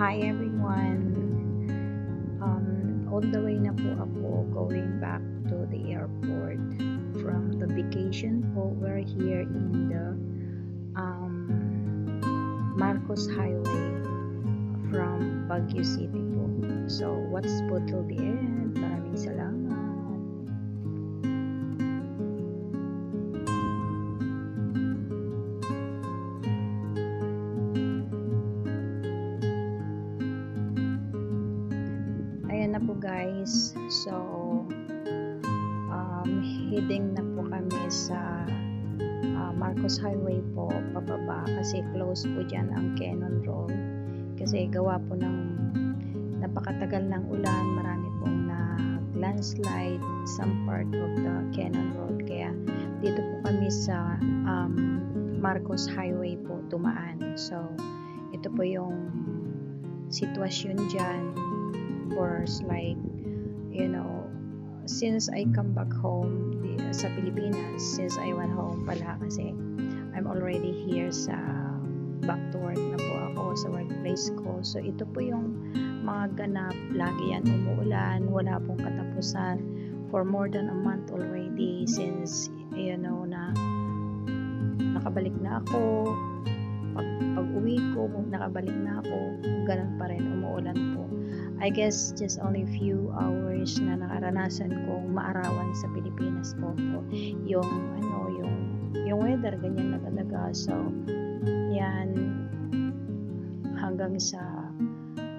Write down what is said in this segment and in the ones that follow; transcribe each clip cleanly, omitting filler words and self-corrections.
Hi everyone. On the way na po ako going back to the airport from the vacation po. We're here in the Marcos Highway from Baguio City po. So, watch po till the end. Maraming salamat. Ayan na po guys. So, heading na po kami sa Marcos Highway po pababa kasi close po dyan ang Cannon Road kasi gawa po ng napakatagal ng ulan, marami pong landslide some part of the Cannon Road, kaya dito po kami sa Marcos Highway po tumaan. So ito po yung sitwasyon dyan for like since I come back home sa Pilipinas, since I went home pala kasi I'm already here sa back to work na po ako sa workplace ko. So ito po yung mga ganap, lagi yan umuulan, wala pong katapusan for more than a month already since na nakabalik na ako, pag uwi ko nakabalik na ako, ganun pa rin, umuulan po. I guess just only few hours na nakaranasan kong maarawan sa Pilipinas po. Yung weather ganyan na talaga. So yan hanggang sa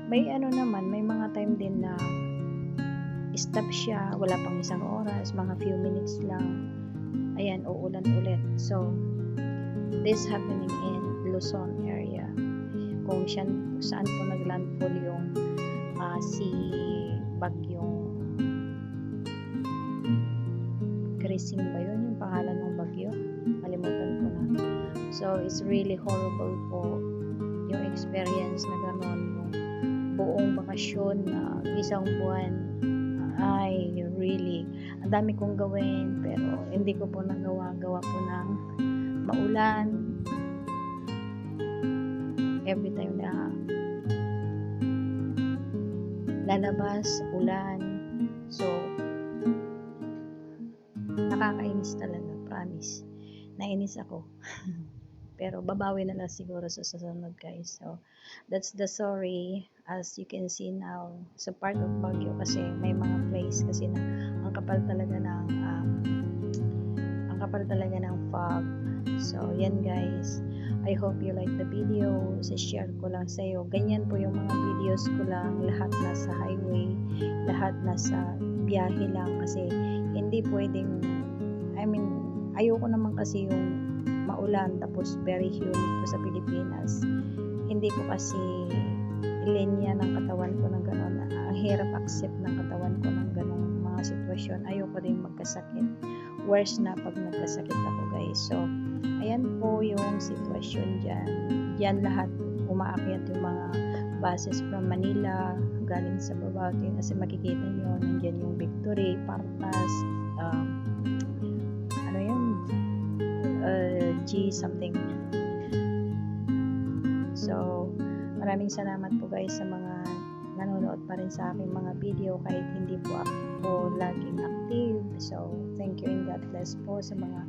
may may mga time din na stop siya, wala pang isang oras, mga few minutes lang, ayan, uulan ulit. So this happening in Luzon area, kung saan po naglandfall yung si bagyong Krising ba yun yung pangalan ng bagyo, kalimutan ko na. So it's really horrible po yung experience na gano'n, yung buong bakasyon na isang buwan ay really ang dami kong gawin pero hindi ko po gawa po ng maulan every time na lalabas, ulan. So nakakainis talaga, promise. Nainis ako. Pero babawi na lang siguro sa susunod guys. So that's the story. As you can see now, sa part of Baguio kasi may mga place kasi na ang kapal talaga ng fog. So yan guys, I hope you like the video. Share ko lang sa iyo. Ganyan po yung mga videos ko lang, lahat nasa highway, lahat nasa biyahe lang kasi hindi pwedeng, ayoko naman kasi yung maulan tapos very humid po sa Pilipinas. Hindi ko kasi linya ng katawan ko ng gano'n. Ang hirap accept ng katawan ko ng gano'ng mga sitwasyon. Ayoko din magkasakit. Worse na pag nagkasakit ako guys. So ayan po yung sitwasyon dyan. Diyan lahat umaakyat yung mga buses from Manila galing sa Babao kasi makikita nyo nandiyan yung Victory, Partas, G something. So maraming salamat po guys sa mga nanonood pa rin sa aking mga video kahit hindi po ako laging active. So thank you and God bless po sa mga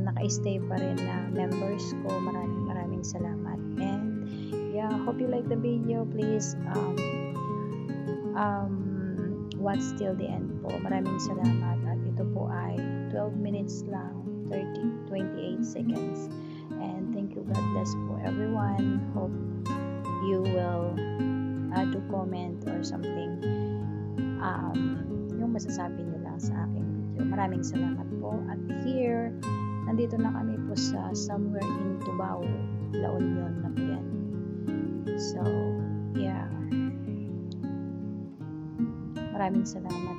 naka-stay pa rin na members ko. Maraming salamat. And yeah, hope you like the video. Please watch till the end po. Maraming salamat. At ito po ay 12 minutes lang, 28 seconds. And thank you, God bless po everyone. Hope you will do comment or something, yung masasabi nyo lang sa aking video. Maraming salamat po. At here, nandito na kami po sa somewhere in Tubao, La Union na po yan. So yeah, maraming salamat.